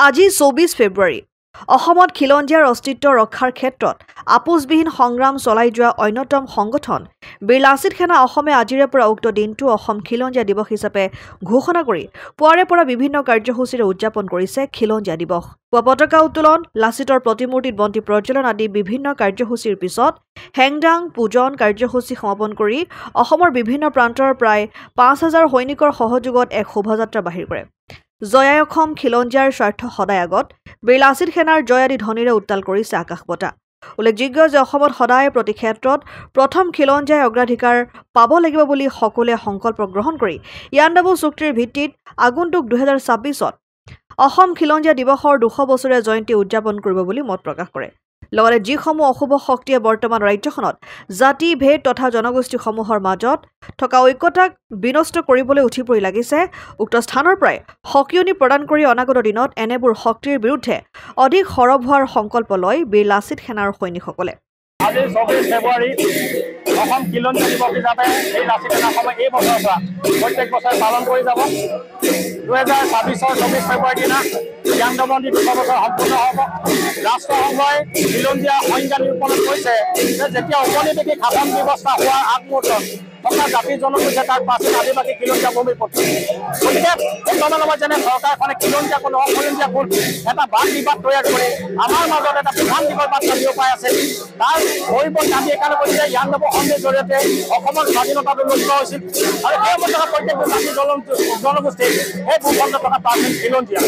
আজি 24 ফেব্ৰুৱাৰী অসমত খিলঞ্জীয়াৰ অস্তিত্ব ৰক্ষাৰ ক্ষেত্ৰত আপোচবিহীন সংগ্ৰাম চলাই যোৱা অন্যতম সংগঠন বীৰ লাচিত সেনা অসমে আজিৰে পৰা উক্ত দিনটো অসম খিলঞ্জীয়া দিৱস হিচাপে ঘোষণা কৰি পুৱাৰে পৰা বিভিন্ন কাৰ্যসূচীৰে উদযাপন কৰিছে খিলঞ্জীয়া দিৱস। পতাকা উত্তোলন, লাচিতৰ প্ৰতিমূৰ্তিত বন্তি প্ৰজ্বলন আদি বিভিন্ন কাৰ্যসূচীৰ পিছত হেংদাং পূজন কাৰ্যসূচী সমাপন কৰি অসমৰ বিভিন্ন প্ৰান্তৰ প্ৰায় ৫,০০০ সৈনিকৰ সহযোগত এক শোভাযাত্ৰা বাহিৰ কৰে। জয়াই অসম খিলঞ্জীয়াৰ স্বাৰ্থ সদায় আগত বীৰ লাচিত সেনাৰ জয় আদি ধ্বনিৰে উত্তাল কৰিছে আকাশ বঁটা। উল্লেখযোগ্য যে অসমত সদায় প্ৰতি ক্ষেত্ৰত প্ৰথম খিলঞ্জীয়াই অগ্ৰাধিকাৰ পাব লাগিব বুলি সকলোৱে সংকল্প গ্ৰহণ কৰি ইয়াণ্ডাবু চুক্তিৰ ভিত্তিত আগন্তুক ২০২৬ত অসম খিলঞ্জীয়া দিৱসৰ ২০০ বছৰীয়া জয়ন্তী উদযাপন কৰিব বুলি মত প্ৰকাশ কৰে। লগতে যিসমূহ অশুভ শক্তিয়ে বৰ্তমান ৰাজ্যখনত জাতি ভেদ তথা জনগোষ্ঠীসমূহৰ মাজত থকা ঐক্যতাক বিনষ্ট কৰিবলৈ উঠি পৰি লাগিছে, উক্ত স্থানৰ পৰাই সকিয়নি প্ৰদান কৰি অনাগত দিনত এনেবোৰ শক্তিৰ বিৰুদ্ধে অধিক সৰব হোৱাৰ সংকল্প লয় বীৰ লাচিত সেনাৰ সৈনিকসকলে। আজি 24 ফেব্ৰুৱাৰী অসম খিলঞ্জীয়া দিৱস হিচাপে এই লাচিত সেনা অসমে এই বছৰৰ পৰা প্ৰত্যেক বছৰে পালন কৰি যাব। 2026 24 ফেব্ৰুৱাৰীৰ দিনা ইয়াণ্ডাবুত ২০০ বছৰ সম্পূৰ্ণ হ'ব। ৰাষ্ট্ৰসংঘই খিলঞ্জীয়া সংজ্ঞা নিৰূপণত কৈছে যে যেতিয়া উপনিবেশিক শাসন ব্যৱস্থা হোৱাৰ আগমুহূৰ্তত থকা জাতি জনগোষ্ঠী তাৰ প্ৰাচীন আদিবাসী খিলঞ্জীয়া ভূমিৰ প্ৰতি গতিকে বৰ্তমান সময়ত যেনে চৰকাৰখনে খিলঞ্জীয়া কোন অখিলঞ্জীয়া কোন এটা বাদ বিবাদ তৈয়াৰ কৰি আমাৰ মাজত এটা প্ৰধান দিশৰ বাৰ্তা বিয়পাই আছে। তাৰ পৰিৱৰ্তে আমি একালে কৈছে যে ইয়াণ্ডাবু সন্ধিৰ জৰিয়তে অসমৰ স্বাধীনতাটো লুণ্ঠিত হৈছিল আৰু সেই অৱস্থাত প্ৰত্যেকটো জাতি জনগোষ্ঠী সেই ভূখণ্ডত থকা প্ৰাচীন খিলঞ্জীয়া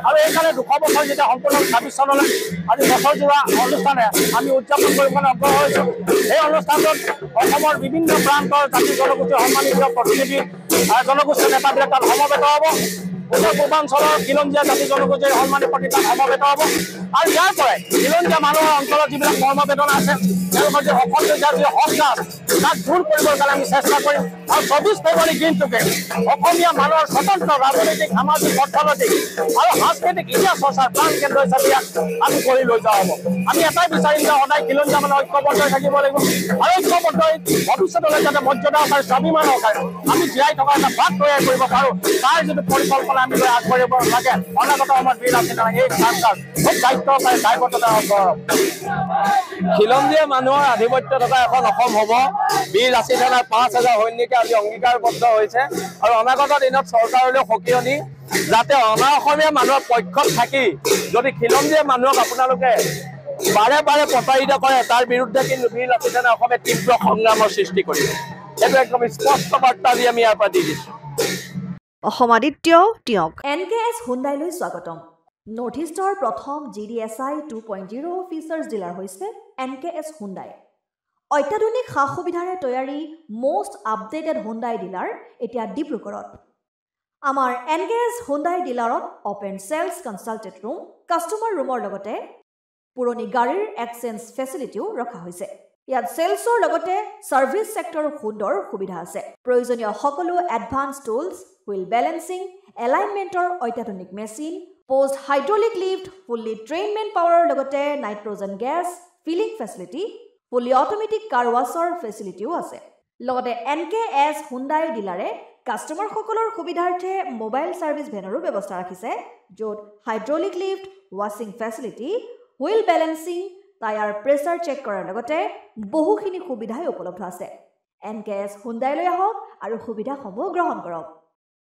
আৰু এইকাৰণে ২০০ বছৰ যেতিয়া সম্পূৰ্ণ ২৬ চনলৈ আজি বছৰজোৰা অনুষ্ঠানে আমি উদযাপন কৰিবলৈ অগ্ৰসৰ হৈছোঁ। এই অনুষ্ঠানটোত অসমৰ বিভিন্ন প্ৰান্তৰ জাতি জনগোষ্ঠীৰ সন্মানিত প্ৰতিনিধি জনগোষ্ঠীৰ নেতাবিলাক তাত সমবেত হ'ব। উত্তৰ পূৰ্বাঞ্চলৰ খিলঞ্জীয়া জাতি জনগোষ্ঠীৰ সন্মানিত প্ৰতি তাত সমবেত হ'ব আৰু ইয়াৰ পৰাই খিলঞ্জীয়া মানুহৰ অঞ্চলত যিবিলাক কৰ্মবেদনা আছে তেওঁলোকৰ যে অসম যি সন্ত্ৰাস তাক দূৰ কৰিবৰ কাৰণে আমি চেষ্টা কৰিম আৰু ২৪ ফেব্ৰুৱাৰী দিনটোকে অসমীয়া মানুহৰ স্বতন্ত্ৰ ৰাজনৈতিক, সামাজিক, অৰ্থনৈতিক আৰু সাংস্কৃতিক ইতিহাস চৰ্চাৰ প্ৰাণ কেন্দ্ৰ হিচাপে আমি কৰি লৈ যোৱা হ'ব। আমি এটাই বিচাৰিম যে সদায় খিলঞ্জীয়া মানুহ ঐক্যবদ্ধ হৈ থাকিব লাগিব আৰু ঐক্যবদ্ধ ভৱিষ্যতলৈ যাতে মৰ্যাদা আৰু স্বাভিমান আমি জীয়াই থকা এটা বাট তৈয়াৰ কৰিব পাৰোঁ তাৰ যিটো পৰিকল্পনা আমি লৈ আগবাঢ়িব লাগে। অনাগত সময়ত বীৰ লাচিত সেনাৰ এই কাম-কাজ খুব দায়িত্বকাৰী দায়বদ্ধতা হ'ব। খিলঞ্জীয়া মানুহৰ আধিপত্য থকা এখন অসম হ'ব। বীৰ লাচিত সেনাৰ ৫,০০০ সৈনিকে আজি অংগীকাৰবদ্ধ হৈছে আৰু অনাগত দিনত চৰকাৰলৈ সকিয়নি যাতে অনা অসমীয়া মানুহৰ পক্ষত থাকি যদি খিলঞ্জীয়া মানুহক আপোনালোকে বাৰে বাৰে প্ৰতাৰিত কৰে তাৰ বিৰুদ্ধে কিন্তু বীৰ লাচিত সেনা অসমে তীব্ৰ সংগ্ৰামৰ সৃষ্টি কৰিব। সেইটো একদম স্পষ্ট বাৰ্তা দি আমি ইয়াৰ পৰা দি দিছোঁ। অসম আদিত্য টিয়ক NKS হুণ্ডাইলৈ স্বাগতম। নৰ্থ ইষ্টৰ প্ৰথম GDSI 2.0 ফিচাৰ্ছ ডিলাৰ হৈছে NKS হুণ্ডাই। অত্যাধুনিক সা সুবিধাৰে তৈয়াৰী মষ্ট আপডেটেড হুণ্ডাই ডিলাৰ এতিয়া ডিব্ৰুগড়ত। আমাৰ NKS হুণ্ডাই ডিলাৰত open sales consulted room, customer ৰুমৰ লগতে পুৰণি গাড়ীৰ এক্সচেঞ্জ ফেচিলিটিও ৰখা হৈছে। ইয়াত চেলছৰ লগতে ছাৰ্ভিচ ছেক্টৰৰ সুন্দৰ সুবিধা আছে। প্ৰয়োজনীয় সকলো এডভান্স টুলছ, হুইল বেলেন্সিং, এলাইনমেণ্টৰ অত্যাধুনিক machine, post hydraulic lift, fully train man পাৱাৰৰ লগতে nitrogen gas filling facility, fully automatic car washer ফেচিলিটিও আছে। লগতে NKS হুণ্ডাই ডিলাৰে কাষ্টমাৰসকলৰ সুবিধাৰ্থে মোবাইল ছাৰ্ভিচ ভেনৰো ব্যৱস্থা ৰাখিছে, য'ত হাইড্ৰলিক লিফ্ট, ৱাশ্বিং facility, wheel balancing, tyre pressure check কৰাৰ লগতে বহুখিনি সুবিধাই উপলব্ধ আছে। NKS হুণ্ডাইলৈ আহক আৰু সুবিধাসমূহ গ্ৰহণ কৰক।